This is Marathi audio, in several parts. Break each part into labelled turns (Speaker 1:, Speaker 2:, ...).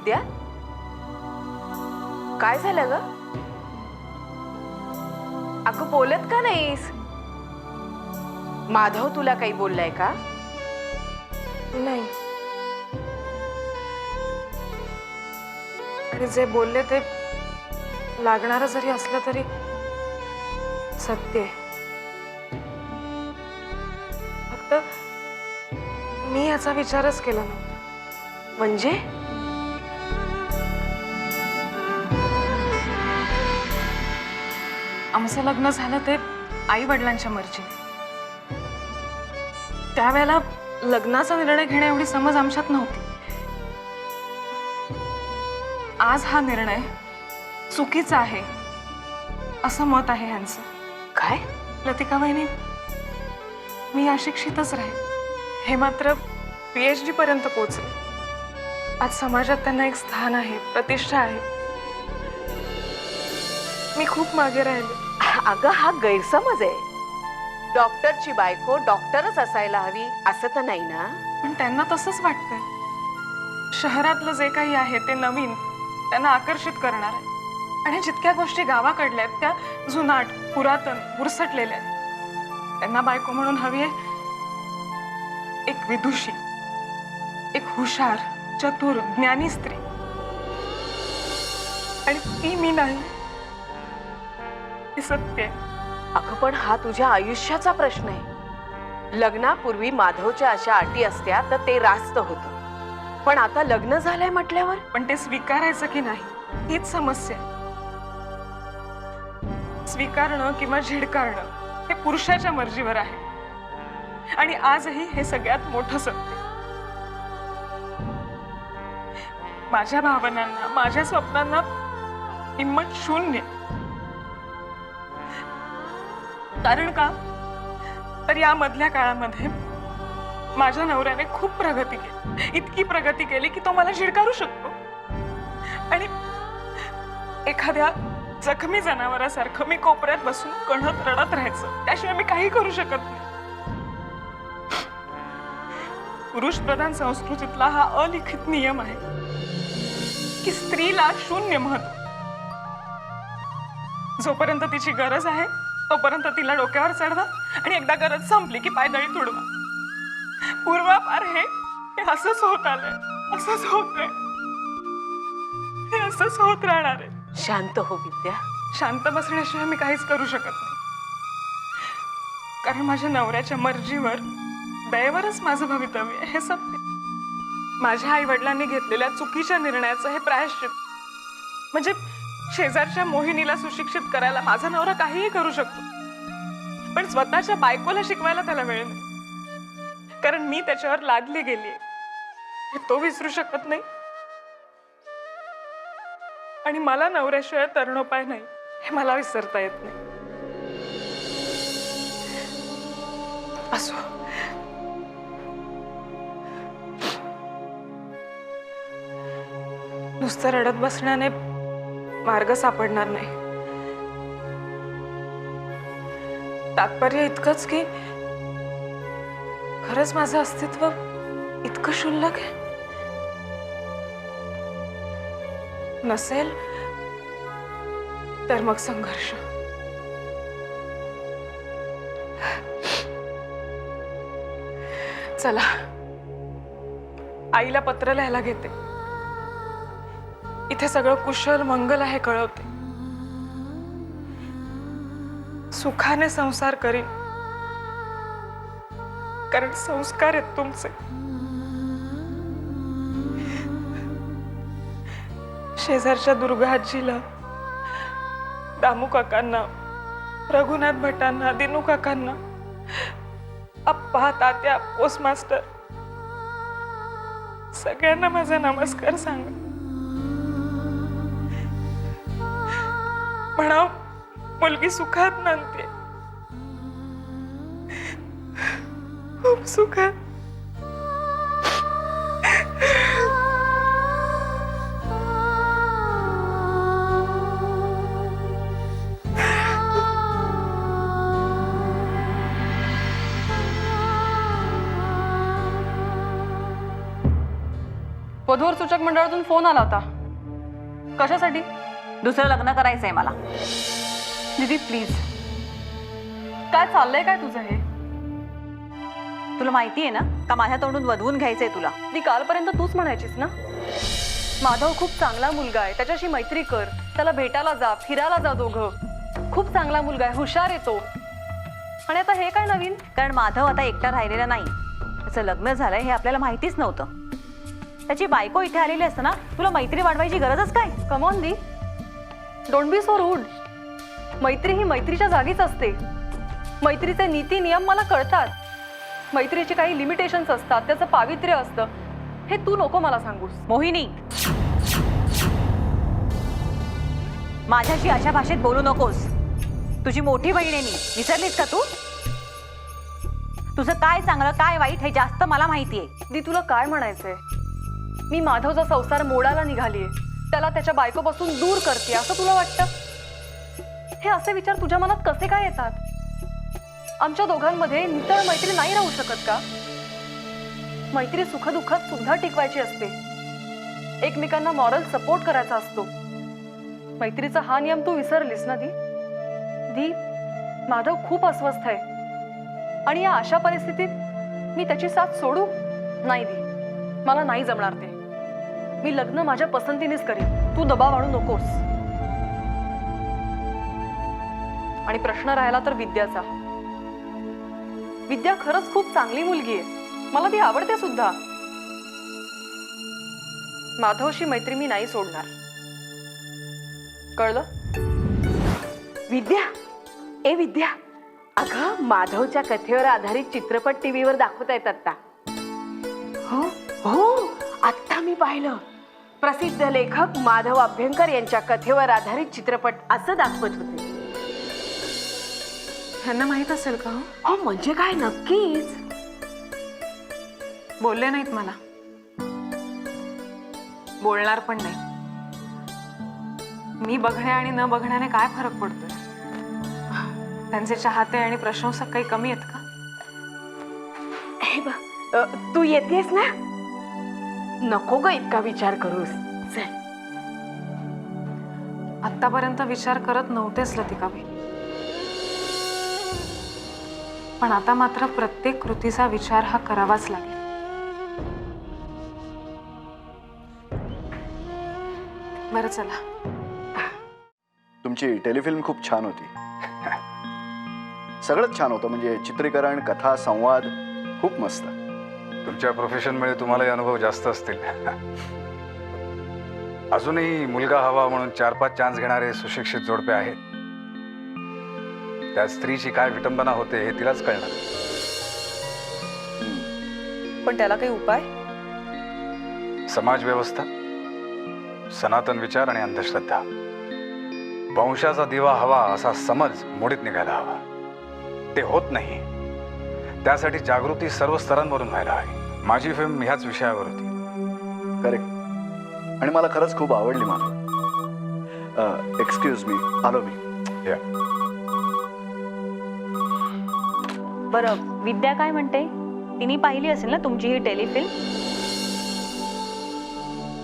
Speaker 1: विद्या, काय झालं ग? अगं बोलत का नाहीस? माधव तुला काही बोललाय का?
Speaker 2: नाही, आणि जे बोलले ते लागणारं जरी असलं तरी सत्य आहे. फक्त मी याचा विचारच केला नव्हता.
Speaker 1: म्हणजे
Speaker 2: आमचं लग्न झालं ते आई वडिलांच्या मर्जीने. त्यावेळेला लग्नाचा निर्णय घेण्या एवढी समज आमच्यात नव्हती. आज हा निर्णय चुकीचा आहे असं मत आहे यांचं.
Speaker 1: काय?
Speaker 2: लतिका वहिनी, मी अशिक्षितच राहील हे मात्र PhD पर्यंत पोहोचले. आज समाजात त्यांना एक स्थान आहे, प्रतिष्ठा आहे. मी खूप मागे राहिले.
Speaker 1: अगं हा गैरसमज आहे. डॉक्टरची बायको डॉक्टरच असायला हवी असं तर नाही ना?
Speaker 2: पण त्यांना तसंच वाटतंय. शहरातलं जे काही आहे ते नवीन त्यांना आकर्षित करणार आहे. आणि जितक्या गोष्टी गावाकडल्या आहेत त्या जुनाट, पुरातन, उरसटलेल्या आहेत. त्यांना बायको म्हणून हवी आहे एक विदुषी, एक हुशार, चतुर, ज्ञानी स्त्री. आणि ती मी नाही, हे सत्य आहे.
Speaker 1: अगं पण हा तुझ्या आयुष्याचा प्रश्न आहे. लग्नापूर्वी माधवच्या अशा अटी असत्या तर ते रास्त होतं. पण आता लग्न झालंय म्हटल्यावर
Speaker 2: पण ते स्वीकारायचं की नाही हीच समस्या आहे. स्वीकारणं किंवा झिडकारणं हे पुरुषाच्या मर्जीवर आहे. आणि आजही हे सगळ्यात मोठं सत्य. माझ्या भावनांना, माझ्या स्वप्नांना किंमत शून्य. कारण का तर या मधल्या काळामध्ये माझ्या नवऱ्याने खूप प्रगती केली. इतकी प्रगती केली की तो मला झिडकारू शकतो. आणि एखाद्या जखमी जनावरासारखं मी कोपऱ्यात बसून कणत रडत राहायचं, त्याशिवाय मी काही करू शकत नाही. पुरुष प्रधान संस्कृतीतला हा अलिखित नियम आहे की स्त्रीला शून्य महत्व. जोपर्यंत तिची गरज आहे तोपर्यंत तिला डोक्यावर चढवा आणि एकदा गरज संपली की पायदळी तुडवा. पूर्वापार हे असंच होत आलंय, असंच होतंय, हे असंच होत राहणार आहे.
Speaker 1: शांत हो विद्या.
Speaker 2: शांत बसण्याशिवाय मी काहीच करू शकत नाही. कारण माझ्या नवऱ्याच्या मर्जीवर, दयेवरच माझं भवितव्य आहे, हे सत्य. माझ्या आई वडिलांनी घेतलेल्या चुकीच्या निर्णयाचं हे प्रायश्चित. म्हणजे शेजारच्या मोहिनीला सुशिक्षित करायला माझा नवरा काहीही करू शकतो, पण स्वतःच्या बायकोला शिकवायला त्याला वेळ नाही. कारण मी त्याच्यावर लादली गेली, हे तो विसरू शकत नाही. आणि मला नवऱ्याशिवाय तरणोपाय नाही हे मला विसरता येत नाही. असो, नुसतं रडत बसण्याने मार्ग सापडणार नाही. तात्पर्य इतकंच की खरंच माझं अस्तित्व इतकं क्षुल्लक आहे. नसेल तर मग संघर्ष. चला, आईला पत्र लिहायला घेते. इथे सगळं कुशल मंगल आहे कळवते. सुखाने संसार करीन, कारण संस्कार आहेत तुमचे. शेजारच्या दुर्गा आजीला, दामू काकांना, रघुनाथ भटांना, दिनू काकांना, आप्पा, तात्या, पोस्टमास्टर सगळ्यांना माझा नमस्कार सांगा. म्हणाव मुलगी सुखात नांदते, खूप सुखात. वधूवर सूचक मंडळातून फोन आला होता. कशासाठी?
Speaker 3: दुसरं लग्न करायचंय मला.
Speaker 2: दीदी प्लीज, काय चाललंय काय तुझं हे?
Speaker 3: तुला माहितीये ना का माझ्या तोंडून वधवून घ्यायचंय तुला.
Speaker 2: ती कालपर्यंत तूच म्हणायचीस ना, माधव खूप चांगला मुलगा आहे, त्याच्याशी मैत्री कर, त्याला भेटायला जा, फिरायला जा दोघं. खूप चांगला मुलगा आहे, हुशार येतो. आणि आता हे काय नवीन?
Speaker 3: कारण माधव आता एकटा राहिलेला नाही. त्याचं लग्न झालंय हे आपल्याला माहितीच नव्हतं. त्याची बायको इथे आलेली असतं ना, तुला मैत्री वाढवायची गरजच काय?
Speaker 2: कम ऑन दी, डोंट बी सो रूड. मैत्री ही मैत्रीच्या जागीच असते. मैत्रीचे नीती नियम मला कळतात. मैत्रीचे काही लिमिटेशन्स असतात, त्याचं पावित्र्य असतं. हे तू नको मला सांगूस.
Speaker 3: मोहिनी, माझ्याशी अशा भाषेत बोलू नकोस. तुझी मोठी बहीण आहे मी, विसरलीस का तू? तुझं काय चांगलं काय वाईट हे जास्त मला माहितीये.
Speaker 2: दी तुला काय म्हणायचंय? मी माधवचा संसार मोडायला निघालीये, त्याला त्याच्या बायकोपासून दूर करते असं तुला वाटतं? हे असे विचार तुझ्या मनात कसे काय येतात? आमच्या दोघांमध्ये नितळ मैत्री नाही राहू शकत का? मैत्री सुखदुःखात सुद्धा टिकवायची असते. एकमेकांना मॉरल सपोर्ट करायचा असतो. मैत्रीचा हा नियम तू विसरलीस ना दी? दी, माधव खूप अस्वस्थ आहे आणि या अशा परिस्थितीत मी त्याची साथ सोडू? नाही दी, मला नाही जमणार ते. मी लग्न माझ्या पसंतीनेच करीन, तू दबाव आणू नकोस. आणि प्रश्न राहिला तर विद्याचा. विद्या खरंच खूप चांगली मुलगी आहे, मला ती आवडते सुद्धा. माधवशी मैत्री मी नाही सोडणार, कळलं?
Speaker 1: विद्या, ए विद्या, अगं माधवच्या कथेवर आधारित चित्रपट टीव्हीवर दाखवता येतात आता. हो हो, आत्ता मी पाहिलं. प्रसिद्ध लेखक माधव अभ्यंकर यांच्या कथेवर आधारित चित्रपट असं दाखवत होते.
Speaker 2: ह्यांना माहित असेल का?
Speaker 1: हो म्हणजे काय, नक्कीच.
Speaker 2: बोलले नाहीत मला, बोलणार पण नाही. मी बघणे आणि न बघण्याने काय फरक पडतोय? त्यांचे चाहते आणि प्रशंसक काही कमी आहेत का?
Speaker 1: हे बघ, तू येतेस ना, नको ग इतका विचार करूस. चल.
Speaker 2: आतापर्यंत विचार करत नव्हतेच लतिकाबाई, पण आता मात्र प्रत्येक कृतीचा विचार हा करावाच लागेल. बरं चला.
Speaker 4: तुमची टेलिफिल्म खूप छान होती. सगळंच छान होतं, म्हणजे चित्रीकरण, कथा, संवाद खूप मस्त.
Speaker 5: तुमच्या प्रोफेशनमुळे तुम्हालाही अनुभव जास्त असतील. अजूनही मुलगा हवा म्हणून 4-5 चान्स घेणारे सुशिक्षित जोडपे आहेत. त्या स्त्रीची काय विटंबना होते हे तिलाच कळणार.
Speaker 2: पण त्याला काही उपाय?
Speaker 5: समाज व्यवस्था, सनातन विचार आणि अंधश्रद्धा, वंशाचा दिवा हवा असा समज मोडीत निघायला हवा. ते होत नाही. त्यासाठी जागृती सर्व स्तरांवरून व्हायला हवी. माझी फिल्म ह्याच विषयावर होती.
Speaker 4: करेक्ट. आणि मला खरंच खूप आवडली. मला एक्सक्यूज मी, आलो मी.
Speaker 5: या.
Speaker 3: बरं, विद्या काय म्हणते? तिने पाहिली असेल ना तुमची ही टेलिफिल्म?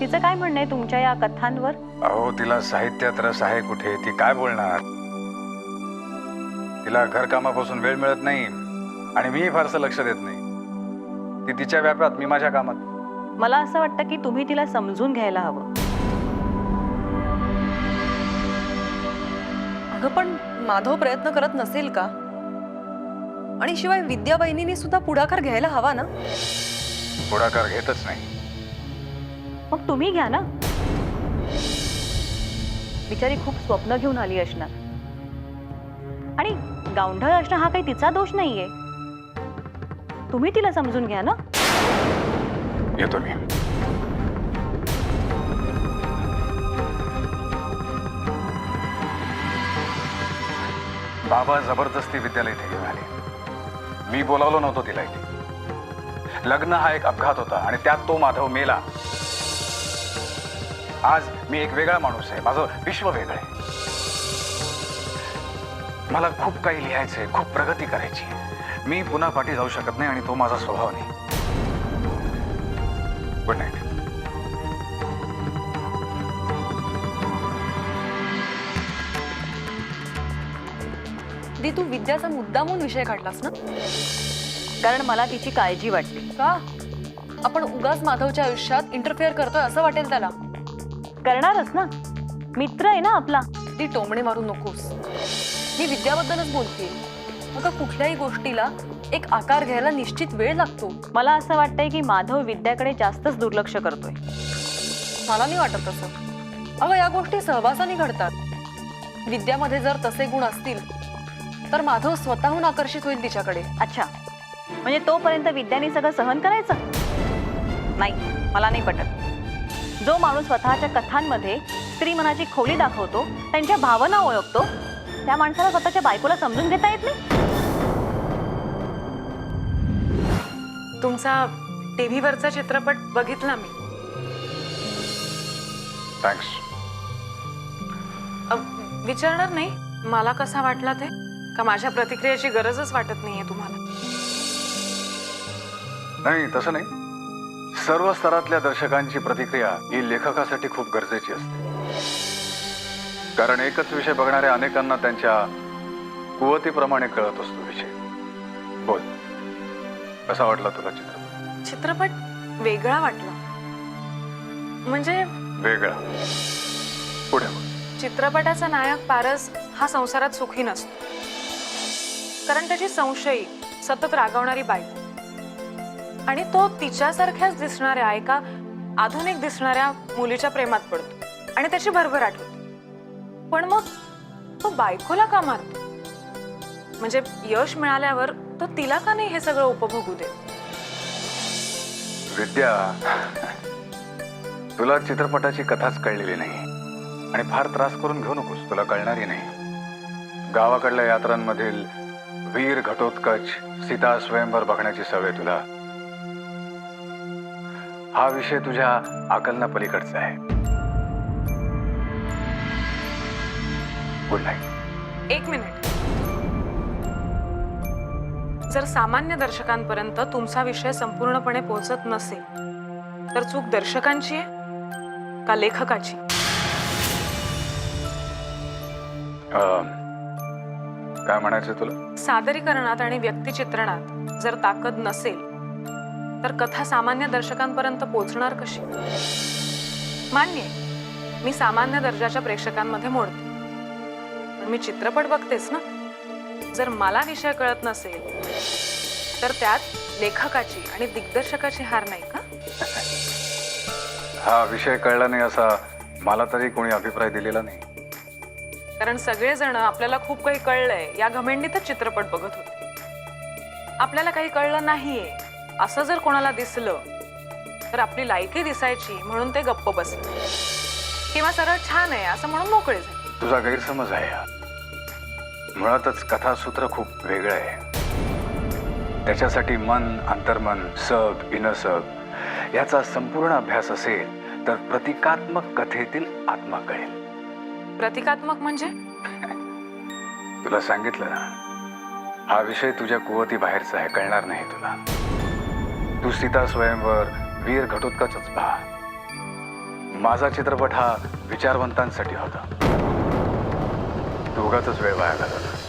Speaker 3: तिचं काय म्हणणं आहे तुमच्या या कथांवर?
Speaker 5: अहो, तिला साहित्यात रस आहे कुठे? ती काय बोलणार? तिला घरकामापासून वेळ मिळत नाही आणि मीही फारसं लक्ष देत नाही. ती तिच्या व्यापात, मी माझ्या कामात.
Speaker 3: मला असं वाटतं की तुम्ही तिला समजून घ्यायला हवं.
Speaker 2: अगं पण माधव प्रयत्न करत नसेल का? आणि शिवाय विद्या बहिणींनी सुद्धा पुढाकार घ्यायला हवा ना?
Speaker 5: पुढाकार घेतच नाही.
Speaker 3: मग तुम्ही घ्या ना. बिचारी खूप स्वप्न घेऊन आली असणार. आणि गावंढळ असणं हा काही तिचा दोष नाहीये. तुम्ही तिला समजून घ्या ना.
Speaker 5: येतो मी. बाबा जबरदस्ती विद्यालय इथे घेऊन आले. मी बोलावलो नव्हतो तिला इथे. लग्न हा एक अपघात होता आणि त्यात तो माधव मेला. आज मी एक वेगळा माणूस आहे. माझं विश्व वेगळं आहे. मला खूप काही लिहायचंय, खूप प्रगती करायची. मी पुन्हा पाठी जाऊ शकत नाही आणि तो माझा स्वभाव नाही. Good night.
Speaker 6: दी तू विद्याचा मुद्दामून विषय काढलास ना?
Speaker 3: कारण मला तिची काळजी वाटते.
Speaker 6: का? आपण उगाच माधवच्या आयुष्यात इंटरफेअर करतोय असं वाटेल त्याला.
Speaker 3: करणारच ना, मित्र आहे ना आपला.
Speaker 6: ती टोमणे मारू नकोस. मी विद्याबद्दलच बोलतेय. अगं कुठल्याही गोष्टीला एक आकार घ्यायला निश्चित वेळ लागतो.
Speaker 3: मला असं वाटतंय की माधव विद्याकडे जास्तच दुर्लक्ष करतोय.
Speaker 6: मला नाही वाटत तसं. अगं या गोष्टी सहवासाने घडतात. विद्यामध्ये जर तसे गुण असतील तर माधव स्वतःहून आकर्षित होईल तिच्याकडे.
Speaker 3: अच्छा, म्हणजे तोपर्यंत विद्याने सगळं सहन करायचं? नाही, मला नाही पटत. जो माणूस स्वतःच्या कथांमध्ये स्त्री मनाची खोली दाखवतो, त्यांच्या भावना ओळखतो, त्या माणसाला स्वतःच्या बायकोला समजून घेता येत नाही.
Speaker 2: तुमचा टीव्हीवरचा चित्रपट बघितला मी.
Speaker 5: थँक्स.
Speaker 2: विचारणार नाही मला कसा वाटला ते? का माझ्या प्रतिक्रियेची गरजच वाटत नाहीये तुम्हाला?
Speaker 5: नाही, तसं नाही. सर्व स्तरातल्या दर्शकांची प्रतिक्रिया ही लेखकासाठी खूप गरजेची असते. कारण एकच विषय बघणाऱ्या अनेकांना त्यांच्या कुवतीप्रमाणे कळत असतो विषय. बोल, कसा वाटला तुला चित्रपट?
Speaker 2: चित्रपट वेगळा वाटला. म्हणजे
Speaker 5: वेगळा. पुढे बोल.
Speaker 2: चित्रपटाचा नायक पारस हा संसारात सुखी नसतो. कारण त्याची संशयी सतत रागवणारी बायको आणि तो तिच्यासारख्याच दिसणाऱ्या एका आधुनिक दिसणाऱ्या मुलीच्या प्रेमात पडतो आणि त्याची भरभराट होते. पण मग तो बायकोला का मारतो? म्हणजे यश मिळाल्यावर तो तिला का नाही हे सगळं उपभोगू दे?
Speaker 5: विद्या, तुला चित्रपटाची कथाच कळलेली नाही आणि फार त्रास करून घेऊ नकोस, तुला कळणारी नाही. गावाकडल्या यात्रांमधील वीर घटोत्कच सीता स्वयंवर बघण्याची सवय तुला. हा विषय तुझ्या आकलना पलीकडचा आहे. Good night.
Speaker 2: एक मिनिट. जर सामान्य दर्शकांपर्यंत तुमचा विषय संपूर्णपणे पोहोचत नसेल तर चूक दर्शकांची आहे का लेखकाची?
Speaker 5: काय म्हणायचं तुला?
Speaker 2: सादरीकरणात आणि व्यक्तिचित्रणात जर ताकद नसेल तर कथा सामान्य दर्शकांपर्यंत पोहोचणार कशी? मान्य आहे, मी सामान्य दर्जाच्या प्रेक्षकांमध्ये मोडते. पण मी चित्रपट बघतेस ना. जर मला विषय कळत नसेल तर त्यात लेखकाची आणि दिग्दर्शकाची हार नाही का?
Speaker 5: हा विषय कळला नाही असा मला तरी कोणी अभिप्राय दिलेला नाही.
Speaker 2: कारण सगळेजण आपल्याला खूप काही कळलंय या घमेंडीतच चित्रपट बघत होते. आपल्याला काही कळलं नाहीये असं जर कोणाला दिसलं तर आपली लायकी दिसायची म्हणून ते गप्प बसले किंवा सरळ छान आहे असं म्हणून मोकळे झाले.
Speaker 5: तुझा गैरसमज आहे हा. मुळातच कथासूत्र खूप वेगळं आहे. त्याच्यासाठी मन, अंतर्मन, सग, इनसग याचा संपूर्ण अभ्यास असेल तर प्रतिकात्मक कथेतील आत्मा कळेल.
Speaker 2: प्रतिकात्मक म्हणजे?
Speaker 5: तुला सांगितलं ना, हा विषय तुझ्या कुवती बाहेरचा आहे, कळणार नाही तुला. तू सीता स्वयंवर, वीर घटोत्कचच पहा. माझा चित्रपट हा विचारवंतांसाठी होता. तू उगाचच वेळ वाया घालवलास.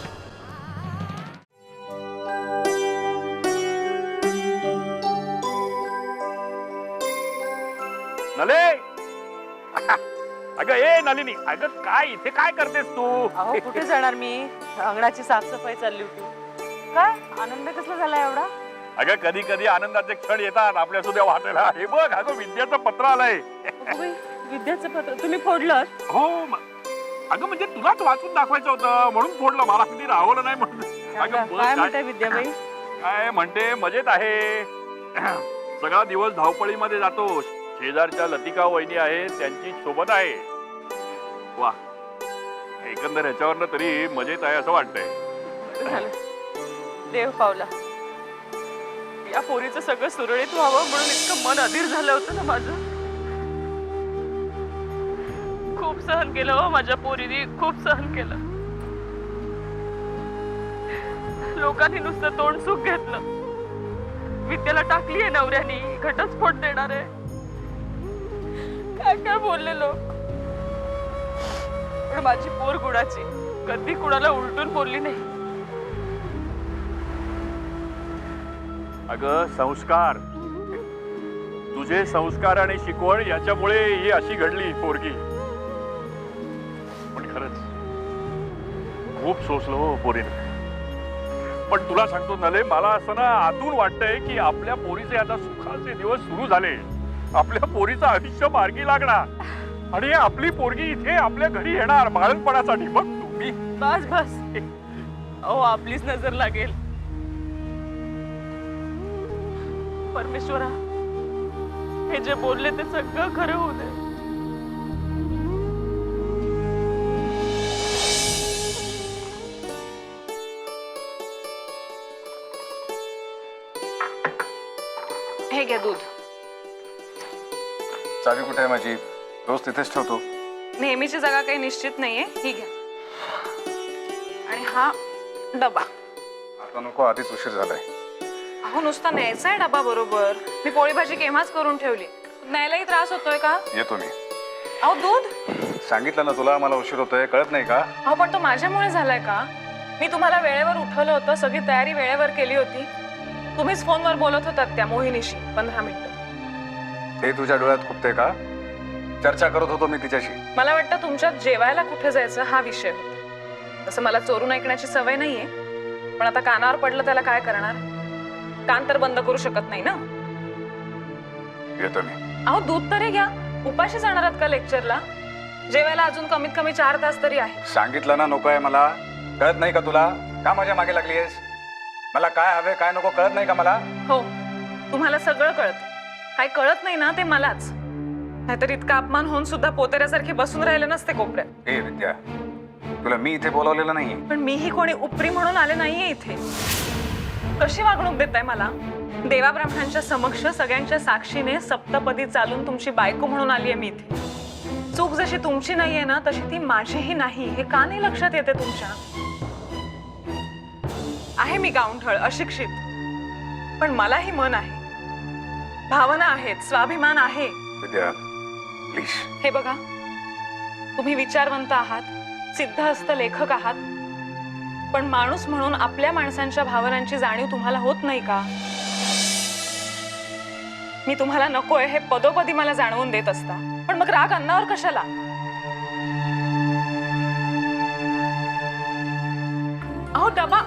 Speaker 7: नले अगं ए नलिनी, अगं काय इथे काय करतेस तू?
Speaker 1: अहो कुठे जाणार मी? अंगणाची साफसफाई चालली होती. काय आनंद कसला झाला एवढा?
Speaker 7: अगं कधी कधी आनंदाचे क्षण येतात आपल्या सुद्धा वाटेला. हे बघ, अगं विद्याचं पत्र आलंय.
Speaker 1: विद्याचं पत्र तुम्ही फोडलं?
Speaker 7: हो अगं म्हणजे तुलाच वाचून दाखवायचं होतं म्हणून फोडलं. मला कधी राहवलं नाही म्हणून. अगं बघ,
Speaker 1: काय म्हणताय विद्याबाई?
Speaker 7: काय म्हणते, मजेत आहे. सगळा दिवस धावपळीमध्ये जातो. शेजारच्या लतिका वहिनी आहेत, त्यांची सोबत आहे. वा, एकंदर ह्याच्यावरनं तरी मजेत आहे असं वाटतंय.
Speaker 1: देव पावला. या पोरीचं सगळं सुरळीत व्हावं म्हणून इतकं मन अधीर झालं होतं ना माझं. खूप सहन केलं हो माझ्या पोरीने, खूप सहन केलं. लोकांनी नुसतं तोंड सुख घेतलं. विद्याला टाकली आहे नवऱ्यानी, घटस्फोट देणार आहे, काय काय बोलले लोक. पण माझी पोर गुणाची, कधी कुणाला उलटून बोलली नाही.
Speaker 7: अगं संस्कार, तुझे संस्कार आणि शिकवण याच्यामुळे ही अशी घडली पोरगी. पण खरंच खूप सोसलं हो पोरीनं. पण तुला सांगतो नले, मला असं ना आतून वाटतंय की आपल्या पोरीचे आता सुखाचे दिवस सुरू झाले. आपल्या पोरीचं आयुष्य मार्गी लागणार आणि आपली पोरगी इथे आपल्या घरी येणार बाळणपणासाठी. बघ तुम्ही
Speaker 2: बस बस, अहो आपलीच नजर लागेल. परमेश्वरा, हे जे बोलले ते सगळं खरं होऊ दे. हे घ्या दूध.
Speaker 5: चावी कुठे आहे माझी? रोज तिथेच ठेवतो.
Speaker 2: नेहमीची जागा काही निश्चित नाहीये. ही घ्या. आणि हा डबा.
Speaker 5: आता नको, आधीच उशीर झालाय.
Speaker 2: अहो नुसता न्यायचा आहे डबा बरोबर. मी पोळी भाजी केव्हाच करून ठेवली. न्यायलाही त्रास होतोय का?
Speaker 5: येतो मी.
Speaker 2: अहो दूध.
Speaker 5: सांगितलं ना तुला, मला उशीर होतोय, कळत नाही का?
Speaker 2: अहो पण तो माझ्यामुळे झालाय का? मी तुम्हाला वेळेवर उठवलं होतं, सगळी तयारी वेळेवर केली होती. तुम्हीच फोनवर बोलत होतात त्या मोहिनीशी 15 मिनिटं.
Speaker 5: ते तुझ्या डोळ्यात खुपते का? चर्चा करत होतो मी तिच्याशी.
Speaker 2: मला वाटतं तुमच्यात जेवायला कुठे जायचं हा विषय होता. तसं मला चोरून ऐकण्याची सवय नाहीये, पण आता कानावर पडलं त्याला काय करणार? कान तर बंद करू शकत नाही ना.
Speaker 5: येतो मी.
Speaker 2: अहो दूध तरी घ्या. उपाशी जाणार आहात का लेक्चरला? जेवायला अजून कमीत कमी 4 तास तरी आहे.
Speaker 5: सांगितलं ना नको आहे मला. कळत नाही का तुला? का माझ्या मागे लागली आहेस? मला काय हवे काय नको कळत नाही का मला?
Speaker 2: हो, तुम्हाला सगळं कळतं. काय कळत नाही ना ते मलाच. नाहीतर इतका अपमान होऊन सुद्धा पोतेऱ्यासारखे बसून राहिले नसते कोपऱ्यात.
Speaker 5: ए विद्या, तुला मी इथे बोलावलेलं नाही.
Speaker 2: पण मीही कोणी उपरी म्हणून आले नाहीये इथे. कशी वागणूक देताय मला? देवा ब्राह्मणांच्या समक्ष सगळ्यांच्या साक्षीने सप्तपदी चालून तुमची बायको म्हणून आलीये मी इथे. चूक जशी तुमची नाहीये ना तशी ती माझीही नाही, हे का नाही लक्षात येते तुमच्या? आहे मी गावंढळ, अशिक्षित, पण मलाही मन आहे, भावना आहेत, स्वाभिमान आहे.
Speaker 5: विद्या प्लीज.
Speaker 2: हे बघा, तुम्ही विचारवंत आहात, सिद्धहस्त लेखक आहात, पण माणूस म्हणून आपल्या माणसांच्या भावनांची जाणीव तुम्हाला होत नाही का? मी तुम्हाला नकोय हे पदोपदी मला जाणवून देत असता, पण मग राग अन्नावर कशाला? अहो डबा.